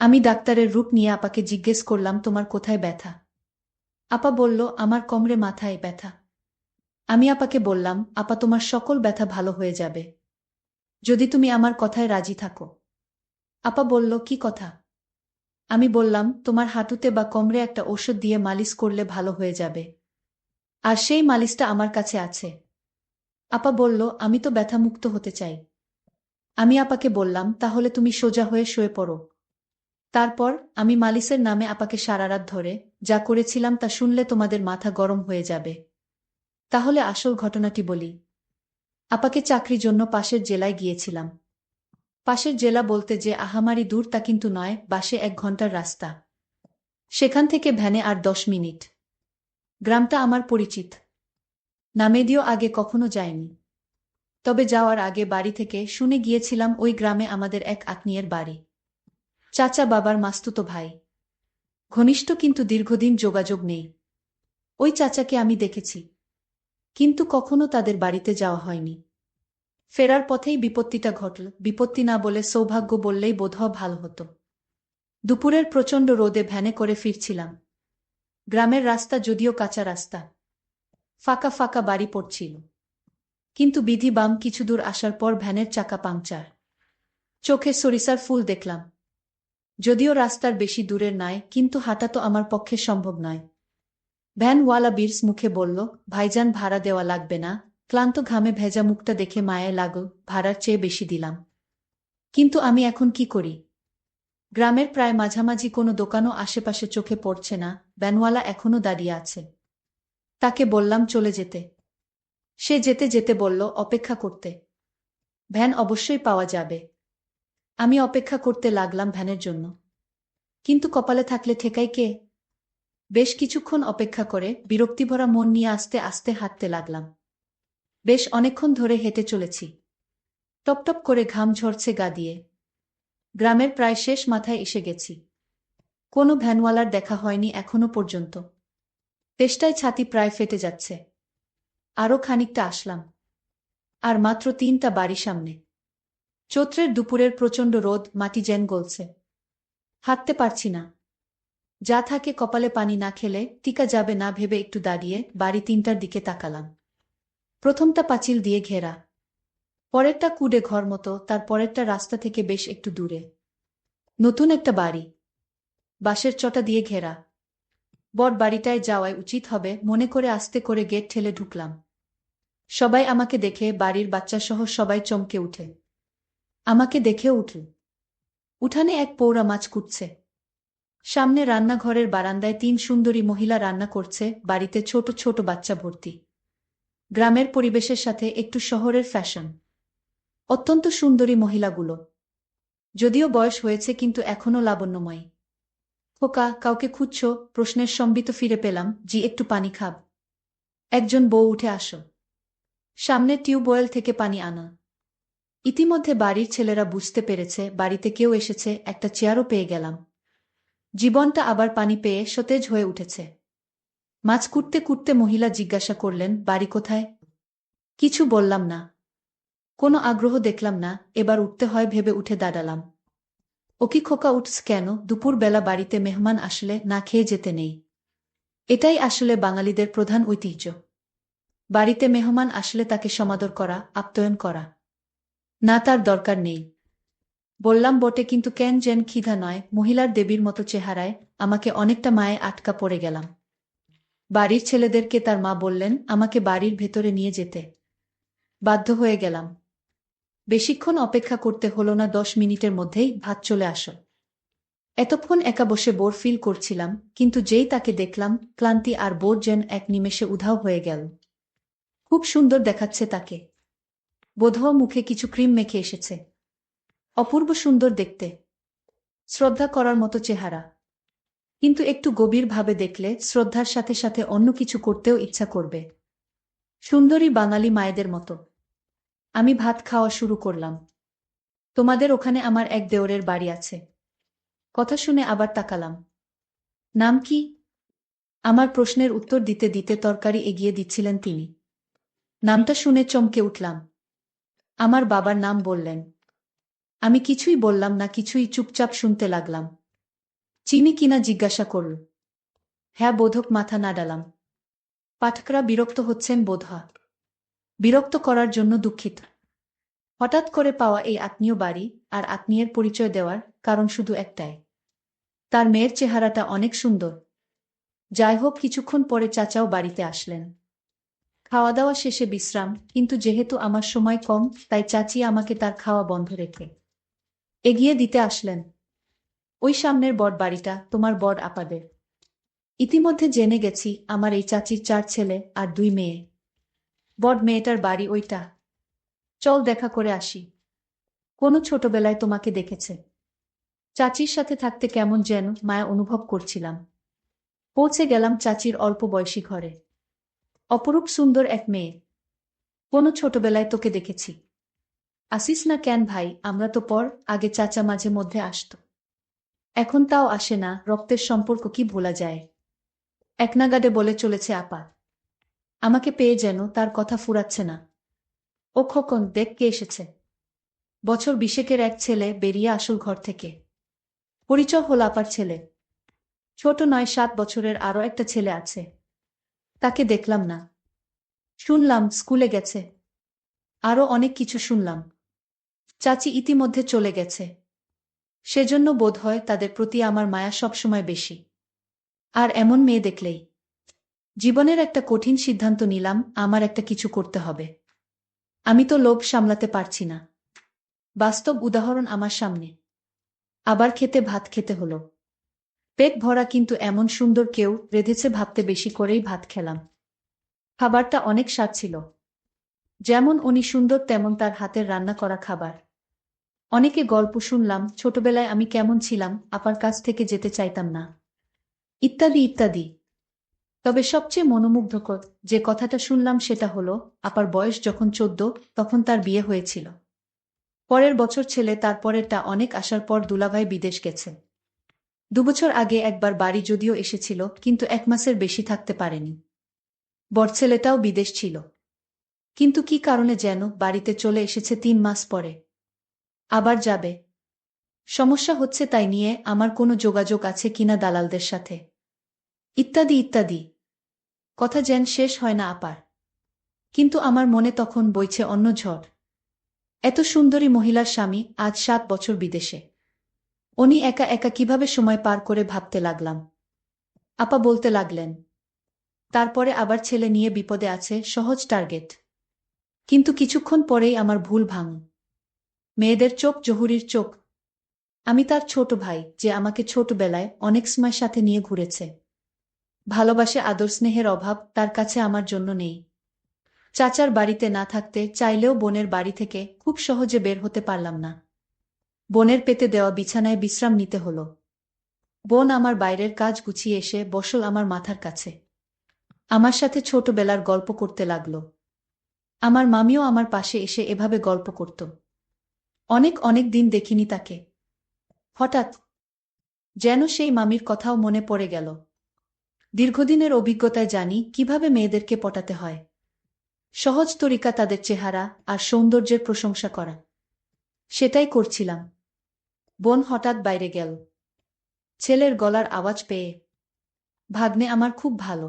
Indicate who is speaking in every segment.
Speaker 1: আমি ডাক্তারের রূপ নিয়ে আপাকে জিজ্ঞেস করলাম, তোমার কোথায় ব্যথা? আপা বলল, আমার কোমরে মাথায় ব্যথা। আমি আপাকে বললাম, আপা তোমার সকল ব্যথা ভালো হয়ে যাবে যদি তুমি আমার কথায় রাজি থাকো। আপা বলল, কি কথা? আমি বললাম, তোমার হাঁটুতে বা কোমরে একটা ঔষধ দিয়ে মালিশ করলে ভালো হয়ে যাবে, আর সেই মালিশটা আমার কাছে আছে। আপা বলল, আমি তো ব্যথামুক্ত হতে চাই। আমি আপাকে বললাম, তাহলে তুমি সোজা হয়ে শুয়ে পড়ো। তারপর আমি মালিশের নামে আপাকে সারারাত ধরে যা করেছিলাম তা শুনলে তোমাদের মাথা গরম হয়ে যাবে। তাহলে আসল ঘটনাটি বলি। আপাকে চাকরির জন্য পাশের জেলায় গিয়েছিলাম। পাশের জেলা বলতে যে আহামারি দূর তা কিন্তু নয়, বাসে 1 ঘন্টার রাস্তা। সেখান থেকে ভ্যানে আর 10 মিনিট। গ্রামটা আমার পরিচিত, নামেদিও আগে কখনো যায়নি। তবে যাওয়ার আগে বাড়ি থেকে শুনে গিয়েছিলাম ওই গ্রামে আমাদের এক আত্মীয়ের বাড়ি। চাচা বাবার মাস্তুতো ভাই। ঘনিষ্ঠ, কিন্তু দীর্ঘদিন যোগাযোগ নেই। ওই চাচাকে আমি দেখেছি, কিন্তু কখনো তাদের বাড়িতে যাওয়া হয়নি। ফেরার পথেই বিপত্তিটা ঘটল। বিপত্তি না বলে সৌভাগ্য বললেই বোধহয় ভালো হতো। দুপুরের প্রচণ্ড রোদে ভ্যানে করে ফিরছিলাম। গ্রামের রাস্তা যদিও কাঁচা রাস্তা, ফাঁকা ফাঁকা বাড়ি পড়ছিল। কিন্তু বিধি বাম কিছু দূর আসার পর ভ্যানের চাকা পাংচার। চোখে সরিষার ফুল দেখলাম। যদিও রাস্তার বেশি দূরের নয়, কিন্তু হাঁটা তো আমার পক্ষে সম্ভব নয়। ভ্যানওয়ালা বিরস মুখে বলল, ভাইজান ভাড়া দেওয়া লাগবে না। ক্লান্ত ঘামে ভেজা মুখটা দেখে মায়া লাগল, ভাড়ার চেয়ে বেশি দিলাম। কিন্তু আমি এখন কি করি? গ্রামের প্রায় মাঝামাঝি কোনো দোকানও আশেপাশে চোখে পড়ছে না। ভ্যানওয়ালা এখনো দাঁড়িয়ে আছে। তাকে বললাম চলে যেতে। সে যেতে যেতে বলল, অপেক্ষা করতে। ভ্যান অবশ্যই পাওয়া যাবে। আমি অপেক্ষা করতে লাগলাম ভ্যানের জন্য। কিন্তু কপালে থাকলে ঠেকাই কে? বেশ কিছুক্ষণ অপেক্ষা করে বিরক্তিভরা মন নিয়ে আস্তে আস্তে হাঁটতে লাগলাম। বেশ অনেকক্ষণ ধরে হেঁটে চলেছি। টপটপ করে ঘাম ঝরছে গা দিয়ে। গ্রামের প্রায় শেষ মাথায় এসে গেছি। কোনো ভ্যানওয়ালার দেখা হয়নি এখনো পর্যন্ত। তেষ্টায় ছাতি প্রায় ফেটে যাচ্ছে। আরও খানিকটা আসলাম, আর মাত্র 3টা বাড়ি সামনে। চৈত্রের দুপুরের প্রচণ্ড রোদ, মাটি যেন গলছে। হাঁটতে পারছি না। যা থাকে কপালে পানি না খেলে টিকা যাবে না ভেবে একটু দাঁড়িয়ে বাড়ি 3টার দিকে তাকালাম। প্রথমটা পাঁচিল দিয়ে ঘেরা, পরেরটা কুডে ঘর মতো, তার পরেরটা রাস্তা থেকে বেশ একটু দূরে। নতুন একটা বাড়ি, বাঁশের চটা দিয়ে ঘেরা। বট বাড়িটায় যাওয়াই উচিত হবে মনে করে আস্তে করে গেট ঠেলে ঢুকলাম। সবাই আমাকে দেখে, বাড়ির বাচ্চাসহ সবাই চমকে উঠে। আমাকে দেখেও উঠল। উঠানে এক পৌরা মাছ কুটছে। সামনে রান্নাঘরের বারান্দায় 3 সুন্দরী মহিলা রান্না করছে, বাড়িতে ছোট ছোট বাচ্চা ভর্তি। গ্রামের পরিবেশের সাথে একটু শহরের ফ্যাশন। অত্যন্ত সুন্দরী মহিলাগুলো। যদিও বয়স হয়েছে, কিন্তু এখনও লাবণ্যময়ী। খোকা, কাউকে খুঁজছ? প্রশ্নের সম্বিত ফিরে পেলাম, জি, একটু পানি খাব? একজন বউ উঠে আসো। সামনে টিউবওয়েল থেকে পানি আনা। ইতিমধ্যে বাড়ির ছেলেরা বুঝতে পেরেছে বাড়িতে কেউ এসেছে, একটা চেয়ারও পেয়ে গেলাম। জীবনটা আবার পানি পেয়ে সতেজ হয়ে উঠেছে। মাছ কুটতে কুটতে মহিলা জিজ্ঞাসা করলেন, বাড়ি কোথায়? কিছু বললাম না। কোনো আগ্রহ দেখলাম না। এবার উঠতে হয় ভেবে উঠে দাঁড়ালাম। ও কি খোকা, উঠস কেন? দুপুরবেলা বাড়িতে মেহমান আসলে না খেয়ে যেতে নেই। এটাই আসলে বাঙালিদের প্রধান ঐতিহ্য। বাড়িতে মেহমান আসলে তাকে সমাদর করা, আপ্যায়ন করা। না, তার দরকার নেই। বললাম বটে, কিন্তু কেন যেন ক্ষিধা নয়। মহিলার দেবীর মতো চেহারায় আমাকে অনেকটা মায়ে আটকা পড়ে গেলাম। বাড়ির ছেলেদেরকে তার মা বললেন আমাকে বাড়ির ভেতরে নিয়ে যেতে। বাধ্য হয়ে গেলাম। বেশিক্ষণ অপেক্ষা করতে হলো না, 10 মিনিটের মধ্যেই ভাত চলে আসো। এতক্ষণ একা বসে বোর ফিল করছিলাম, কিন্তু যেই তাকে দেখলাম, ক্লান্তি আর বোর যেন এক নিমেষে উধাও হয়ে গেল। খুব সুন্দর দেখাচ্ছে তাকে। বোধহয় মুখে কিছু ক্রিম মেখে এসেছে। অপূর্ব সুন্দর দেখতে। শ্রদ্ধা করার মতো চেহারা। কিন্তু একটু গভীরভাবে দেখলে শ্রদ্ধার সাথে সাথে অন্য কিছু করতেও ইচ্ছা করবে। সুন্দরী বাঙালি মায়েদের মতো। আমি ভাত খাওয়া শুরু করলাম। তোমাদের ওখানে আমার এক দেওরের বাড়ি আছে। কথা শুনে আবার তাকালাম। নাম কি? আমার প্রশ্নের উত্তর দিতে দিতে তরকারি এগিয়ে দিচ্ছিলেন তিনি। নামটা শুনে চমকে উঠলাম। আমার বাবার নাম বললেন। আমি কিছুই বললাম না, কিছুই চুপচাপ শুনতে লাগলাম। চিনি কিনা জিজ্ঞাসা করল। হ্যাঁ বোধক মাথা নাড়ালাম। পাঠকরা বিরক্ত হচ্ছেন বোধহয়। বিরক্ত করার জন্য দুঃখিত। হঠাৎ করে পাওয়া এই আত্মীয় বাড়ি আর আত্মীয়ের পরিচয় দেওয়ার কারণ শুধু একটাই। তার মেয়ের চেহারাটা অনেক সুন্দর। যাই হোক, কিছুক্ষণ পরে চাচাও বাড়িতে আসলেন। খাওয়া দাওয়া শেষে বিশ্রাম, কিন্তু যেহেতু আমার সময় কম তাই চাচি আমাকে তার খাওয়া বন্ধ রেখে এগিয়ে দিতে আসলেন। ওই সামনের বড় বাড়িটা তোমার বড় আপাদের। ইতিমধ্যে জেনে গেছি আমার এই চাচির 4 ছেলে আর 2 মেয়ে। বড় মেয়েটার বাড়ি ওইটা। চল দেখা করে আসি। কোনো ছোটবেলায় তোমাকে দেখেছে। চাচির সাথে থাকতে কেমন যেন মায়া অনুভব করছিলাম। পৌঁছে গেলাম চাচির অল্প বয়সী ঘরে। অপরূপ সুন্দর এক মেয়ে। কোনো ছোটবেলায় তোকে দেখেছি। আসিস না কেন ভাই? আমরা তো পর আগে চাচা মাঝে মধ্যে আসতো। এখন তাও আসে না। রক্তের সম্পর্ক কি ভোলা যায়? একনাগাড়ে বলে চলেছে আপা। আমাকে পেয়ে যেন তার কথা ফুরাচ্ছে না। ও খোকন, দেখ কে এসেছে। বছর 20-এর এক ছেলে বেরিয়ে আসল ঘর থেকে। পরিচয় হল আপার ছেলে। ছোট নয়, 7 বছরের আরও একটা ছেলে আছে। তাকে দেখলাম না। শুনলাম স্কুলে গেছে। আরও অনেক কিছু শুনলাম। চাচি ইতিমধ্যে চলে গেছে। সেজন্য বোধহয় তাদের প্রতি আমার মায়া সবসময় বেশি। আর এমন মেয়ে দেখলেই জীবনের একটা কঠিন সিদ্ধান্ত নিলাম, আমার একটা কিছু করতে হবে। আমি তো লোভ সামলাতে পারছি না। বাস্তব উদাহরণ আমার সামনে। আবার খেতে ভাত খেতে হলো। পেট ভরা, কিন্তু এমন সুন্দর কেউ রেঁধেছে ভাবতে বেশি করেই ভাত খেলাম। খাবারটা অনেক স্বাদ ছিল। যেমন উনি সুন্দর তেমন তার হাতের রান্না করা খাবার। অনেকে গল্প শুনলাম, ছোটবেলায় আমি কেমন ছিলাম, আপার কাছ থেকে যেতে চাইতাম না, ইত্যাদি ইত্যাদি। তবে সবচেয়ে মনোমুগ্ধকর যে কথাটা শুনলাম সেটা হলো, আপার বয়স যখন 14 তখন তার বিয়ে হয়েছিল। পরের বছর ছেলে, তারপরেরটা অনেক আসার পর দুলাভাই বিদেশ গেছে। 2 বছর আগে একবার বাড়ি যদিও এসেছিল, কিন্তু 1 মাসের বেশি থাকতে পারেনি। বড় ছেলেটাও বিদেশ ছিল, কিন্তু কি কারণে যেন বাড়িতে চলে এসেছে 3 মাস পরে। আবার যাবে। সমস্যা হচ্ছে তাই নিয়ে আমার কোনো যোগাযোগ আছে কিনা দালালদের সাথে, ইত্যাদি ইত্যাদি। কথা যেন শেষ হয় না আপার। কিন্তু আমার মনে তখন বইছে অন্য ঝড়। এত সুন্দরী মহিলার স্বামী আজ 7 বছর বিদেশে। উনি একা একা কিভাবে সময় পার করে ভাবতে লাগলাম। আপা বলতে লাগলেন, তারপরে আবার ছেলে নিয়ে বিপদে আছে, সহজ টার্গেট। কিন্তু কিছুক্ষণ পরেই আমার ভুল ভাঙ। মেয়েদের চোখ জহুরির চোখ। আমি তার ছোট ভাই, যে আমাকে ছোটবেলায় অনেক সময় সাথে নিয়ে ঘুরেছে। ভালোবাসে, আদর স্নেহের অভাব তার কাছে আমার জন্য নেই। চাচার বাড়িতে না থাকতে চাইলেও বোনের বাড়ি থেকে খুব সহজে বের হতে পারলাম না। বোনের পেতে দেওয়া বিছানায় বিশ্রাম নিতে হলো। বোন আমার বাইরের কাজ গুছিয়ে এসে বসল আমার মাথার কাছে। আমার সাথে ছোটবেলার গল্প করতে লাগল। আমার মামিও আমার পাশে এসে এভাবে গল্প করত। অনেক অনেক দিন দেখিনি তাকে। হঠাৎ যেন সেই মামির কথাও মনে পড়ে গেল। দীর্ঘদিনের অভিজ্ঞতায় জানি কিভাবে মেয়েদেরকে পটাতে হয়। সহজ তরিকা তাদের চেহারা আর সৌন্দর্যের প্রশংসা করা। সেটাই করছিলাম। বোন হঠাৎ বাইরে গেল। ছেলের গলার আওয়াজ পেয়ে। ভাগ্নে আমার খুব ভালো।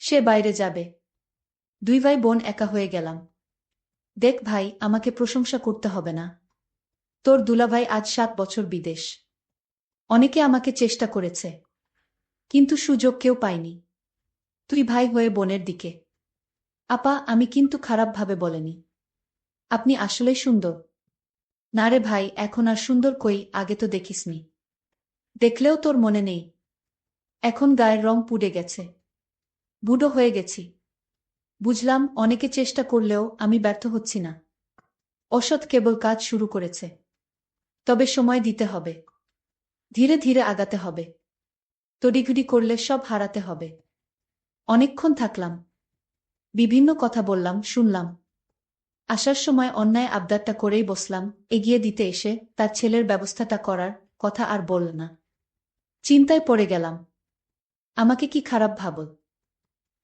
Speaker 1: সে বাইরে যাবে। 2 ভাই বোন একা হয়ে গেলাম। দেখ ভাই, আমাকে প্রশংসা করতে হবে না। তোর দুলাভাই আজ 7 বছর বিদেশ। অনেকে আমাকে চেষ্টা করেছে, কিন্তু সুযোগ কেউ পায়নি। তুই ভাই হয়ে বোনের দিকে। আপা, আমি কিন্তু খারাপভাবে বলেনি। আপনি আসলেই সুন্দর। না রে ভাই, এখন আর সুন্দর কই, আগে তো দেখিসনি। দেখলেও তোর মনে নেই। এখন গায়ের রং পুড়ে গেছে। বুড়ো হয়ে গেছি। বুঝলাম, অনেকে চেষ্টা করলেও আমি ব্যর্থ হচ্ছি না। অসৎ কেবল কাজ শুরু করেছে। তবে সময় দিতে হবে। ধীরে ধীরে আগাতে হবে। তড়িঘড়ি করলে সব হারাতে হবে। অনেকক্ষণ থাকলাম। বিভিন্ন কথা বললাম, শুনলাম। আসার সময় অন্যায় আবদারটা করেই বসলাম। এগিয়ে দিতে এসে তার ছেলের ব্যবস্থাটা করার কথা আর বলল না। চিন্তায় পড়ে গেলাম। আমাকে কি খারাপ ভাবল?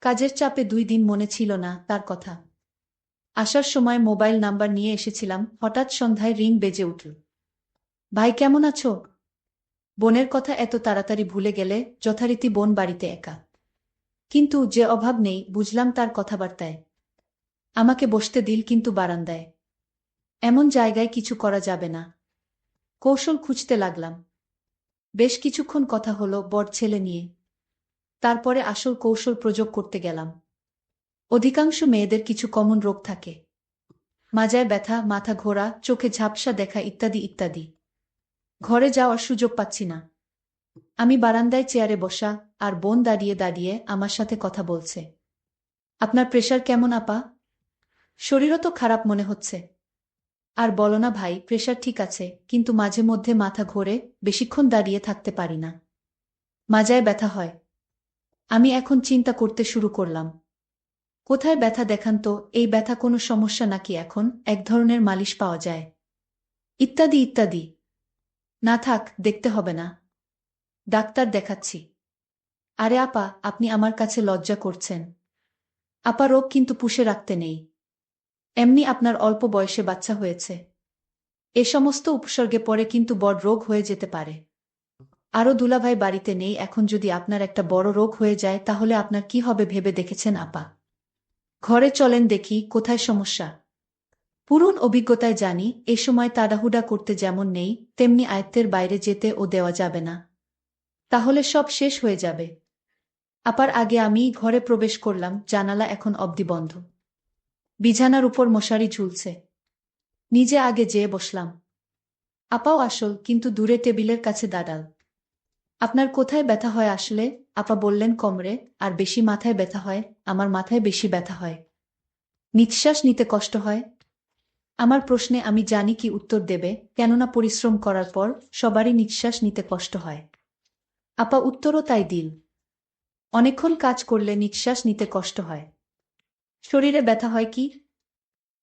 Speaker 1: কাজের চাপে 2 দিন মনে ছিল না তার কথা। আসার সময় মোবাইল নাম্বার নিয়ে এসেছিলাম, হঠাৎ সন্ধ্যায় রিং বেজে উঠল। ভাই কেমন আছো? বোনের কথা এত তাড়াতাড়ি ভুলে গেলে? যথারীতি বোন বাড়িতে একা। কিন্তু যে অভাব নেই বুঝলাম তার কথাবার্তায়। আমাকে বসতে দিল কিন্তু বারান্দায়। এমন জায়গায় কিছু করা যাবে না। কৌশল খুঁজতে লাগলাম। বেশ কিছুক্ষণ কথা হলো বর ছেলে নিয়ে। তারপরে আসল কৌশল প্রয়োগ করতে গেলাম। অধিকাংশ মেয়েদের কিছু কমন রোগ থাকে। মাজায় ব্যথা, মাথা ঘোরা, চোখে ঝাপসা দেখা ইত্যাদি ইত্যাদি। ঘরে যাওয়ার সুযোগ পাচ্ছি না। আমি বারান্দায় চেয়ারে বসা, আর বোন দাঁড়িয়ে দাঁড়িয়ে আমার সাথে কথা বলছে। আপনার প্রেশার কেমন আপা? শরীরও তো খারাপ মনে হচ্ছে। আর বলো না ভাই, প্রেশার ঠিক আছে, কিন্তু মাঝে মধ্যে মাথা ঘোরে, বেশিক্ষণ দাঁড়িয়ে থাকতে পারি না। মাজায় ব্যথা হয়। আমি এখন চিন্তা করতে শুরু করলাম। কোথায় ব্যথা দেখান তো, এই ব্যথা কোনো সমস্যা নাকি এখন এক ধরনের মালিশ পাওয়া যায়? ইত্যাদি ইত্যাদি। না থাক, দেখতে হবে না। ডাক্তার দেখাচ্ছি। আরে আপা, আপনি আমার কাছে লজ্জা করছেন। আপা রোগ কিন্তু পুষে রাখতে নেই। এমনি আপনার অল্প বয়সে বাচ্চা হয়েছে। এ সমস্ত উপসর্গে পরে কিন্তু বড় রোগ হয়ে যেতে পারে। আরও দুলাভাই বাড়িতে নেই, এখন যদি আপনার একটা বড় রোগ হয়ে যায় তাহলে আপনার কি হবে ভেবে দেখেছেন আপা? ঘরে চলেন দেখি কোথায় সমস্যা। পুরন অভিজ্ঞতায় জানি এ সময় তাড়াহুড়া করতে যেমন নেই, তেমনি আয়ত্তের বাইরে যেতে ও দেওয়া যাবে না। তাহলে সব শেষ হয়ে যাবে। আপার আগে আমি ঘরে প্রবেশ করলাম, জানালা এখন অবধি বন্ধ। বিছানার উপর মশারি ঝুলছে। নিজে আগে যেয়ে বসলাম। আপাও আসল, কিন্তু দূরে টেবিলের কাছে দাঁড়াল। আপনার কোথায় ব্যথা হয় আসলে? আপা বললেন কোমরে, আর বেশি মাথায় ব্যথা হয়। আমার মাথায় বেশি ব্যথা হয়। নিঃশ্বাস নিতে কষ্ট হয়। আমার প্রশ্নে আমি জানি কি উত্তর দেবে, কেননা পরিশ্রম করার পর সবারই নিঃশ্বাস নিতে কষ্ট হয়। আপা উত্তরও তাই দিল। অনেকক্ষণ কাজ করলে নিঃশ্বাস নিতে কষ্ট হয়। শরীরে ব্যথা হয় কি?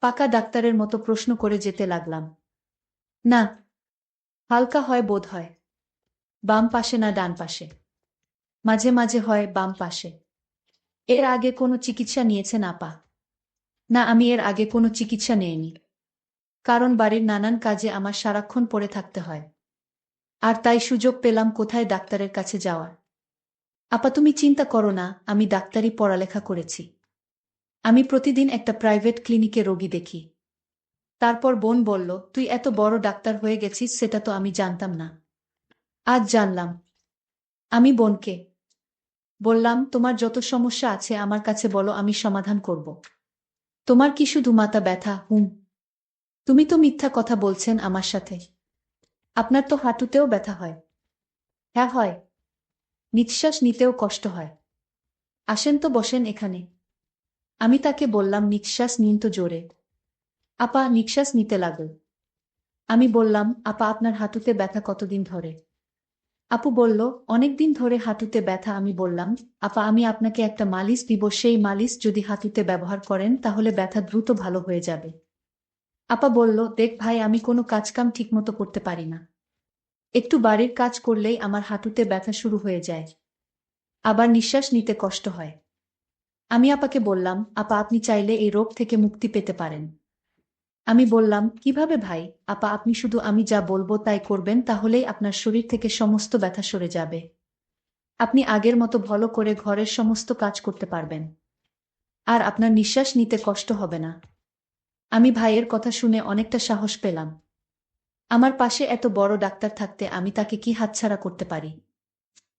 Speaker 1: পাকা ডাক্তারের মতো প্রশ্ন করে যেতে লাগলাম। না, হালকা হয় বোধ হয়। বাম পাশে না ডান পাশে? মাঝে মাঝে হয় বাম পাশে। এর আগে কোনো চিকিৎসা নিয়েছেন আপা? না, আমি এর আগে কোনো চিকিৎসা নেইনি। কারণ বাড়ির নানান কাজে আমার সারাক্ষণ পড়ে থাকতে হয়। আর তাই সুযোগ পেলাম কোথায় ডাক্তারের কাছে যাওয়ার। আপা তুমি চিন্তা করো না, আমি ডাক্তারি পড়ালেখা করেছি। আমি প্রতিদিন একটা প্রাইভেট ক্লিনিকে রোগী দেখি। তারপর বোন বলল, তুই এত বড় ডাক্তার হয়ে গেছিস, সেটা তো আমি জানতাম না। আজ জানলাম। আমি বোনকে বললাম, তোমার যত সমস্যা আছে আমার কাছে বলো, আমি সমাধান করব। তোমার কি শুধু মাথা ব্যথা? তুমি তো মিথ্যা কথা বলছেন আমার সাথে। আপনার তো হাঁটুতেও ব্যথা হয়। হ্যাঁ হয়। নিঃশ্বাস নিতেও কষ্ট হয়। আসেন তো বসেন এখানে। আমি তাকে বললাম, নিঃশ্বাস নিন তো জোরে। আপা নিঃশ্বাস নিতে লাগল। আমি বললাম, আপা আপনার হাঁটুতে ব্যথা কতদিন ধরে? আপু বলল, অনেক দিন ধরে হাঁটুতে ব্যথা। আমি বললাম, আপা আমি আপনাকে একটা মালিশ দিব, সেই মালিশ যদি হাঁটুতে ব্যবহার করেন তাহলে ব্যথা দ্রুত ভালো হয়ে যাবে। আপা বলল, দেখ ভাই, আমি কোনো কাজকাম ঠিকমতো করতে পারি না। একটু বাড়ির কাজ করলেই আমার হাঁটুতে ব্যথা শুরু হয়ে যায়। আবার নিঃশ্বাস নিতে কষ্ট হয়। আমি আপাকে বললাম, আপা আপনি চাইলে এই রোগ থেকে মুক্তি পেতে পারেন। আমি বললাম, কিভাবে ভাই? আপা আপনি শুধু আমি যা বলবো তাই করবেন, তাহলেই আপনার শরীর থেকে সমস্ত ব্যথা সরে যাবে। আপনি আগের মতো ভালো করে ঘরের সমস্ত কাজ করতে পারবেন। আর আপনার নিঃশ্বাস নিতে কষ্ট হবে না। আমি ভাইয়ের কথা শুনে অনেকটা সাহস পেলাম। আমার পাশে এত বড় ডাক্তার থাকতে আমি তাকে কি হাতছাড়া করতে পারি?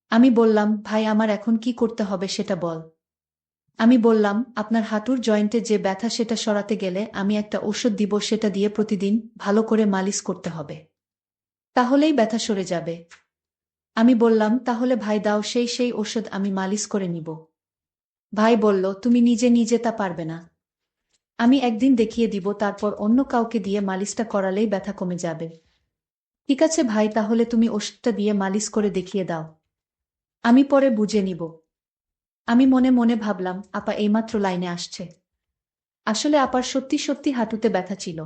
Speaker 1: আমি বললাম, ভাই আমার এখন কি করতে হবে সেটা বল। আমি বললাম, আপনার হাঁটুর জয়েন্টে যে ব্যথা সেটা সরাতে গেলে আমি একটা ঔষধ দিব, সেটা দিয়ে প্রতিদিন ভালো করে মালিশ করতে হবে। তাহলেই ব্যথা সরে যাবে। আমি বললাম, তাহলে ভাই দাও সেই ওষুধ, আমি মালিশ করে নিব। ভাই বলল, তুমি নিজে নিজে তা পারবে না। আমি একদিন দেখিয়ে দিব, তারপর অন্য কাউকে দিয়ে মালিশটা করালেই ব্যথা কমে যাবে। ঠিক আছে ভাই, তাহলে তুমি ওষুধটা দিয়ে মালিশ করে দেখিয়ে দাও। আমি পরে বুঝে নিব। আমি মনে মনে ভাবলাম, আপা এইমাত্র লাইনে আসছে। আসলে আপার সত্যি সত্যি হাঁটুতে ব্যথা ছিল।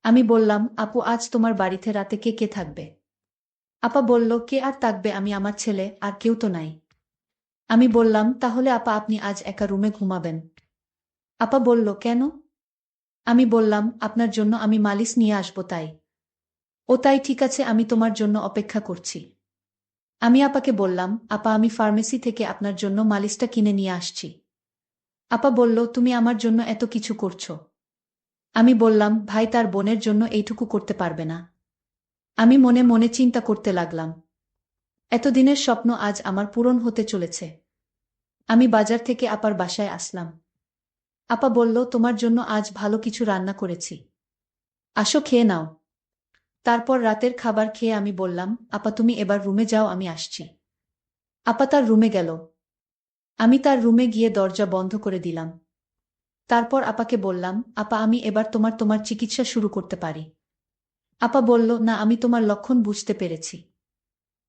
Speaker 1: আমি বললাম, আপু আজ তোমার বাড়িতে রাতে কে কে থাকবে? আপা বলল, কে আর থাকবে, আমি আমার ছেলে, আর কেউ তো নাই। আমি বললাম, তাহলে আপা আপনি আজ একা রুমে ঘুমাবেন? আপা বলল, কেন? আমি বললাম, আপনার জন্য আমি মালিশ নিয়ে আসবো তাই। ও তাই, ঠিক আছে, আমি তোমার জন্য অপেক্ষা করছি। আমি আপাকে বললাম, আপা আমি ফার্মেসি থেকে আপনার জন্য মালিশটা কিনে নিয়ে আসছি। আপা বলল, তুমি আমার জন্য এত কিছু করছো। আমি বললাম, ভাই তার বোনের জন্য এইটুকু করতে পারবে না। আমি মনে মনে চিন্তা করতে লাগলাম। এতদিনের স্বপ্ন আজ আমার পূরণ হতে চলেছে। আমি বাজার থেকে আপার বাসায় আসলাম। আপা বলল, তোমার জন্য আজ ভালো কিছু রান্না করেছি। আসো খেয়ে নাও। তারপর রাতের খাবার খেয়ে আমি বললাম, আপা তুমি এবার রুমে যাও, আমি আসছি। আপা তার রুমে গেল। আমি তার রুমে গিয়ে দরজা বন্ধ করে দিলাম। তারপর আপাকে বললাম, আপা আমি এবার তোমার চিকিৎসা শুরু করতে পারি। আপা বলল, না আমি তোমার লক্ষণ বুঝতে পেরেছি।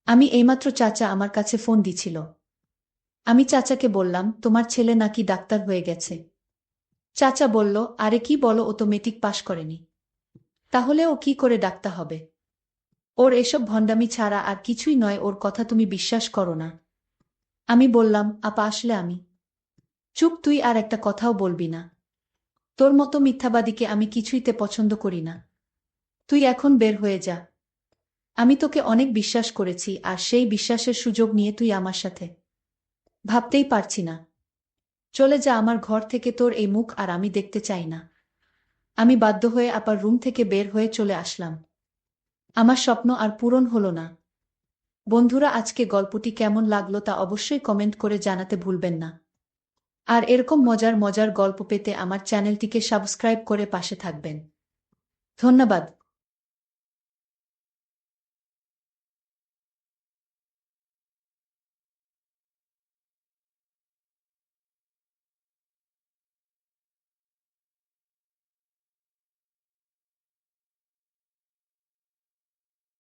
Speaker 1: আমি এইমাত্র চাচা আমার কাছে ফোন দিছিল। আমি চাচাকে বললাম, তোমার ছেলে নাকি ডাক্তার হয়ে গেছে। চাচা বলল, আরে কি বলো, ও তো মেট্রিক পাশ করেনি। তাহলে ও কি করে ডাক্তার হবে? ওর এসব ভণ্ডামি ছাড়া আর কিছুই নয়, ওর কথা তুমি বিশ্বাস করো না। আমি বললাম, আপা আসলে আমি। চুপ, তুই আর একটা কথাও বলবি না। তোর মতো মিথ্যাবাদীকে আমি কিছুইতে পছন্দ করি না। তুই এখন বের হয়ে যা। আমি তোকে অনেক বিশ্বাস করেছি, আর সেই বিশ্বাসের সুযোগ নিয়ে তুই আমার সাথে। ভাবতেই পারছি না। চলে যা আমার ঘর থেকে, তোর এই মুখ আর আমি দেখতে চাই না। আমি বাধ্য হয়ে আপার রুম থেকে বের হয়ে চলে আসলাম। আমার স্বপ্ন আর পূরণ হলো না। বন্ধুরা, আজকে গল্পটি কেমন লাগলো তা অবশ্যই কমেন্ট করে জানাতে ভুলবেন না। আর এরকম মজার মজার গল্প পেতে আমার চ্যানেলটিকে সাবস্ক্রাইব করে পাশে থাকবেন। ধন্যবাদ।